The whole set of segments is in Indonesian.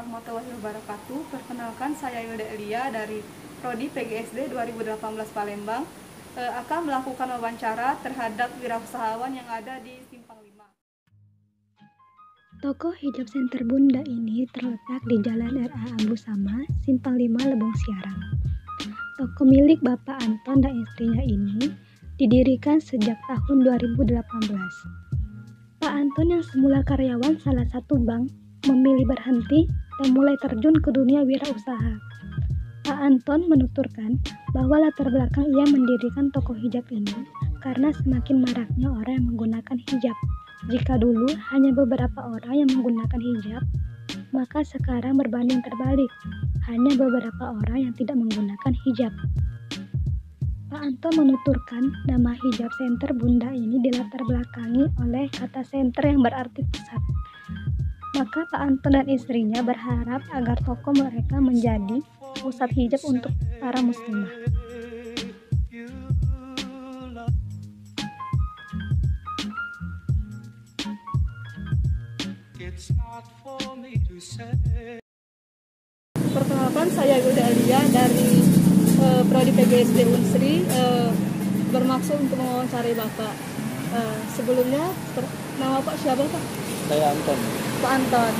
warahmatullahi wabarakatuh. Perkenalkan, saya Yulda Elia dari Prodi PGSD 2018 Palembang. Akan melakukan wawancara terhadap wirausahawan yang ada di Simpang 5. Toko hijab Center Bunda ini terletak di Jalan RA Abu Sama, Simpang 5, Lebong Siarang. Toko milik Bapak Anton dan istrinya ini didirikan sejak tahun 2018. Pak Anton yang semula karyawan salah satu bank memilih berhenti dan mulai terjun ke dunia wirausaha. Pak Anton menuturkan bahwa latar belakang ia mendirikan toko hijab ini karena semakin maraknya orang yang menggunakan hijab. Jika dulu hanya beberapa orang yang menggunakan hijab, maka sekarang berbanding terbalik, hanya beberapa orang yang tidak menggunakan hijab. Pak Anton menuturkan nama hijab Center Bunda ini dilatar belakangi oleh kata center yang berarti pusat. Maka Pak Anton dan istrinya berharap agar toko mereka menjadi pusat hijab untuk para muslimah. Perkenalkan, saya Yulda Elia dari Prodi PGSD Unsri, bermaksud untuk mewawancarai Bapak. Sebelumnya, nama Pak siapa Pak? Saya Anton. Pak Anton.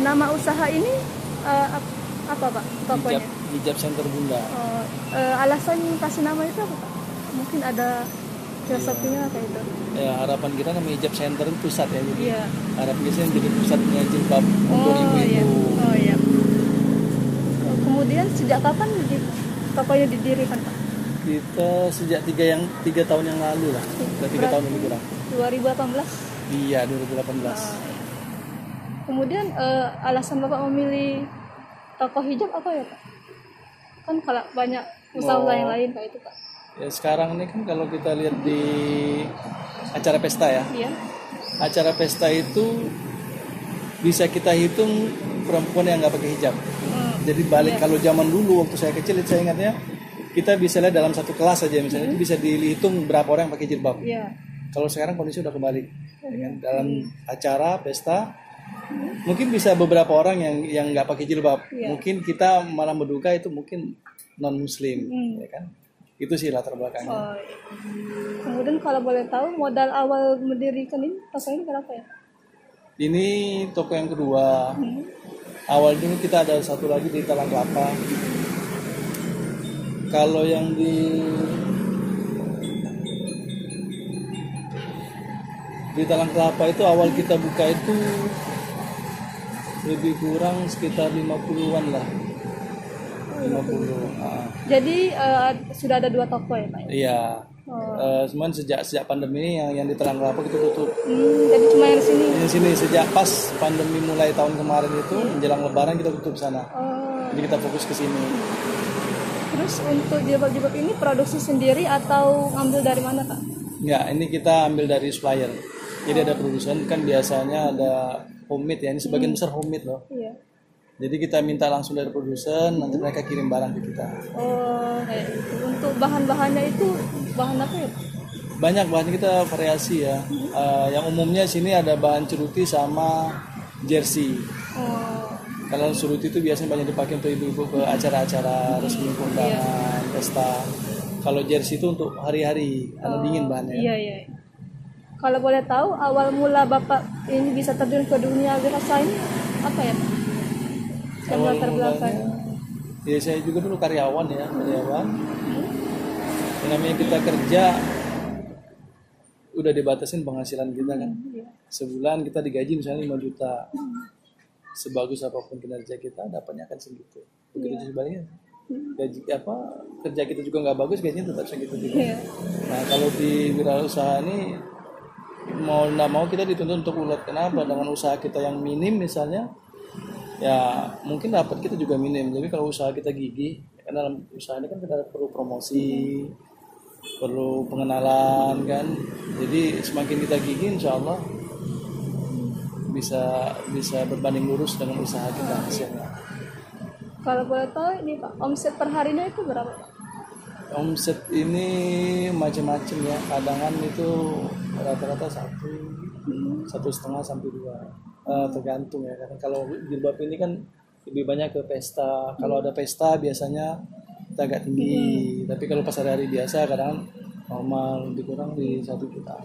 Nama usaha ini apa Pak? Tokonya? Hijab Center Bunda. Alasan kasih nama itu apa Pak? Mungkin ada filosofinya kayak itu. Ya, harapan kita nama hijab center itu pusat ya. Jadi Iya. harapan kita menjadi pusatnya jilbab untuk ibu-ibu. Iya. Oh iya. Kemudian sejak kapan tokonya didirikan Pak? Kita sejak 3 tahun yang lalu lah. Sudah 3 tahun lebih kurang. 2018. Iya, 2018. Kemudian alasan Bapak memilih toko hijab apa ya Pak? Kan kalau banyak usaha yang lain kayak itu Pak. Ya, sekarang ini kan kalau kita lihat di acara pesta ya. Iya. Acara pesta itu bisa kita hitung perempuan yang nggak pakai hijab. Jadi balik kalau zaman dulu waktu saya kecil saya ingatnya kita bisa lihat dalam satu kelas saja misalnya itu bisa dihitung berapa orang yang pakai jilbab. Iya. Kalau sekarang kondisi udah kebalik. Dalam acara pesta mungkin bisa beberapa orang yang nggak pakai jilbab. Iya. Mungkin kita malah menduga itu mungkin non muslim, ya kan? Itu sih latar belakangnya. Oh, iya. Kemudian kalau boleh tahu modal awal mendirikan ini toko ini berapa ya? Ini toko yang kedua. Awal dulu kita ada satu lagi di Talang Kelapa. Kalau yang di Talang Kelapa itu awal kita buka itu lebih kurang sekitar 50-an lah. 50. Jadi sudah ada 2 toko ya Pak? Iya. Cuman sejak pandemi ini yang di Talang Kelapa kita tutup. Jadi cuma yang di sini. Di sini sejak pas pandemi mulai tahun kemarin itu menjelang Lebaran kita tutup sana. Jadi kita fokus ke sini. Terus untuk jilbab-jilbab ini produksi sendiri atau ngambil dari mana Pak? Ya, ini kita ambil dari supplier. Jadi ada produsen kan biasanya ada homemade ya. Ini sebagian besar homemade loh. Iya. Jadi kita minta langsung dari produsen, nanti mereka kirim barang ke kita. Oh, kayak gitu. Untuk bahan-bahannya itu bahan apa ya Pak? Banyak bahan kita variasi ya. Yang umumnya sini ada bahan ceruti sama jersey. Kalau ceruti itu biasanya banyak dipakai untuk ibu-ibu ke acara-acara resmi kondangan, pesta. Kalau jersey itu untuk hari-hari, karena dingin bahannya. Iya. Kalau boleh tahu awal mula Bapak ini bisa terjun ke dunia wirausaha ini apa ya Pak? Awal mulanya, ya saya juga dulu karyawan. Yang namanya kita kerja udah dibatasin penghasilan kita kan. Sebulan kita digaji misalnya 5 juta. Sebagus apapun kinerja kita dapatnya akan segitu. Begitu sebaliknya. Gaji kerja kita juga nggak bagus, gajinya tetap segitu juga. Nah kalau di wirausaha ini mau nggak mau kita dituntut untuk ulet. Kenapa? Dengan usaha kita yang minim misalnya, ya mungkin dapat kita juga minim. Jadi kalau usaha kita gigih, karena dalam usaha ini kan kita perlu promosi, perlu pengenalan kan. Jadi semakin kita gigih, insya Allah bisa berbanding lurus dengan usaha kita hasilnya. Kalau boleh tahu ini Pak, omset per harinya itu berapa Pak? Omset ini macam-macam ya. Kadangan itu rata-rata 1,5 sampai 2. Tergantung ya, karena kalau jilbab ini kan lebih banyak ke pesta. Kalau ada pesta biasanya kita agak tinggi, tapi kalau pas hari-hari biasa kadang normal, lebih kurang di 1 juta.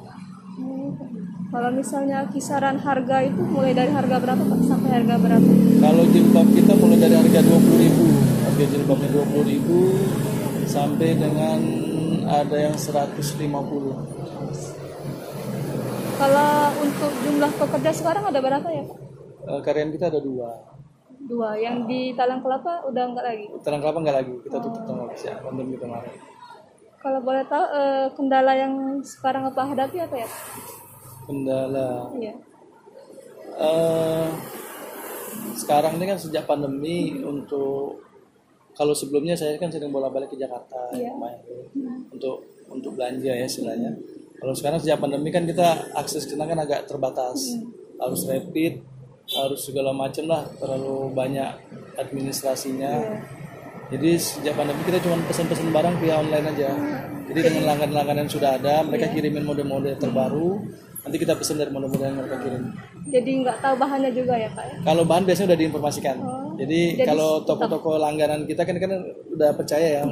Kalau misalnya kisaran harga itu mulai dari harga berapa Pak sampai harga berapa? Kalau jilbab kita mulai dari harga 20.000, harga jilbabnya 20.000 sampai dengan ada yang 150. Kalau untuk jumlah pekerja sekarang ada berapa ya Pak? Karyawan kita ada 2. Dua. Yang di Talang Kelapa udah enggak lagi. Talang Kelapa nggak lagi, kita tutup tanggal ya, pandemi kemarin. Kalau boleh tahu kendala yang sekarang apa hadapi apa ya? Kendala Iya. sekarang ini kan sejak pandemi, untuk kalau sebelumnya saya kan sering bolak-balik ke Jakarta Iya. lumayan, untuk belanja ya istilahnya. Kalau sekarang sejak pandemi kan kita akses ke sana kan agak terbatas, harus rapid, harus segala macam lah, terlalu banyak administrasinya. Jadi sejak pandemi kita cuma pesan-pesan barang via online aja. Jadi dengan langganan-langganan yang sudah ada, mereka kirimin model-model terbaru, nanti kita pesan dari model-model yang mereka kirim. Jadi nggak tahu bahannya juga ya Pak ya? Kalau bahan biasanya udah diinformasikan. Jadi kalau toko-toko langganan kita kan udah percaya ya.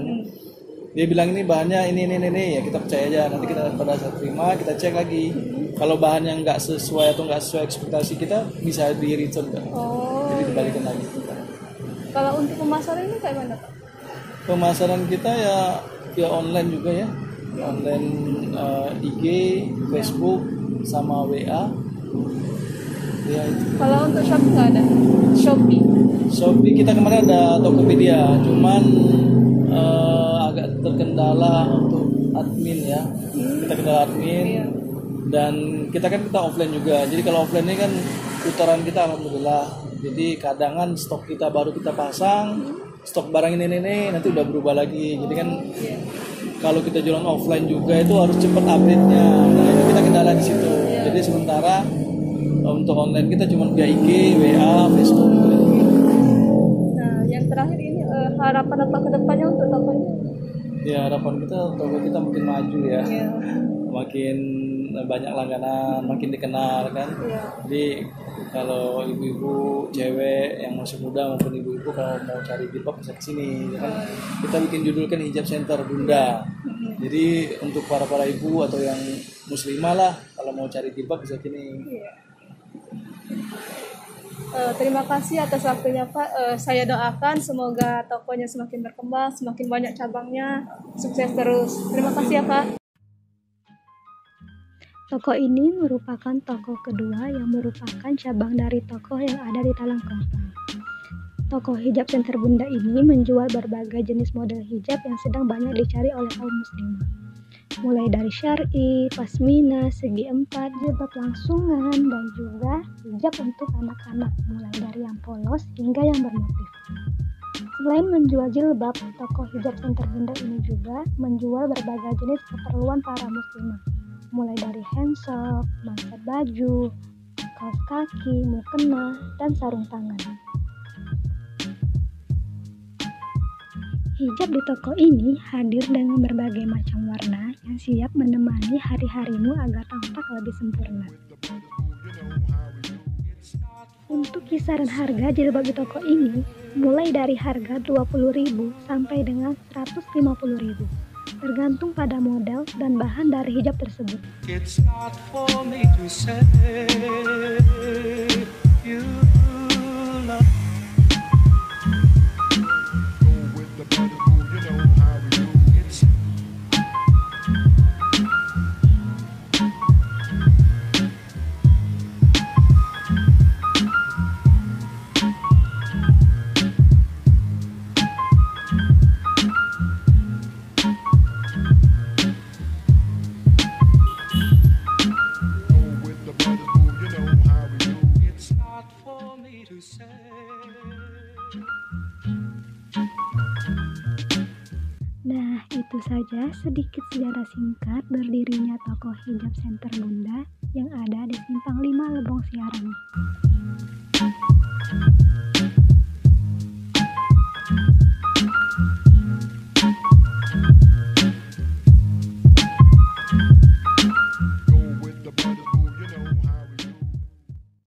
Dia bilang ini bahannya ini ya, kita percaya aja. Nanti kita pada saat terima kita cek lagi. Kalau bahan yang nggak sesuai atau nggak sesuai ekspektasi kita bisa di return kan. Jadi dibalikin lagi. Kalau untuk pemasaran ini kayak mana Pak? Pemasaran kita ya online juga ya. Online IG, Facebook sama WA. Ya itu. Kalau untuk Shopee nggak ada? Shopee kita kemarin ada Tokopedia, cuman agak terkendala untuk admin ya. Kita kendala admin dan kita offline juga. Jadi kalau offline ini kan putaran kita alhamdulillah. Jadi kadangan stok kita baru kita pasang, stok barang ini nanti udah berubah lagi. Jadi kan kalau kita jualan offline juga itu harus cepat update-nya. Nah, itu kita kendala di situ. Jadi sementara untuk online kita cuma via IG, WA, Facebook. Nah, yang terakhir ini harapan apa ke depannya untuk tokonya? Ya harapan kita toko kita makin maju ya. Makin banyak langganan, makin dikenal kan. Jadi kalau ibu-ibu, cewek yang masih muda maupun ibu-ibu kalau mau cari jilbab bisa ke sini ya kan. Kita bikin judul kan Hijab Center Bunda. Jadi untuk para ibu atau yang muslimah lah kalau mau cari jilbab bisa sini. Terima kasih atas waktunya Pak. Saya doakan semoga tokonya semakin berkembang, semakin banyak cabangnya, sukses terus. Terima kasih ya Pak. Toko ini merupakan toko kedua yang merupakan cabang dari toko yang ada di Talang Kelapa. Toko Hijab Center Bunda ini menjual berbagai jenis model hijab yang sedang banyak dicari oleh kaum muslimah. Mulai dari syar'i, pasmina, segi empat, jilbab langsungan, dan juga hijab untuk anak-anak, mulai dari yang polos hingga yang bermotif. Selain menjual jilbab, toko Hijab Center Bunda ini juga menjual berbagai jenis keperluan para muslimah, mulai dari handsock, masker baju, kaos kaki, mukena, dan sarung tangan. Hijab di toko ini hadir dengan berbagai macam warna yang siap menemani hari-harimu agar tampak lebih sempurna. Untuk kisaran harga jilbab di toko ini mulai dari harga 20.000 sampai dengan 150.000, tergantung pada model dan bahan dari hijab tersebut. It's not for me to say you love. Go with the body move, you know how we do. It's Nah, itu saja sedikit sejarah singkat berdirinya toko Hijab Center Bunda yang ada di Simpang 5 Lebong Siarang.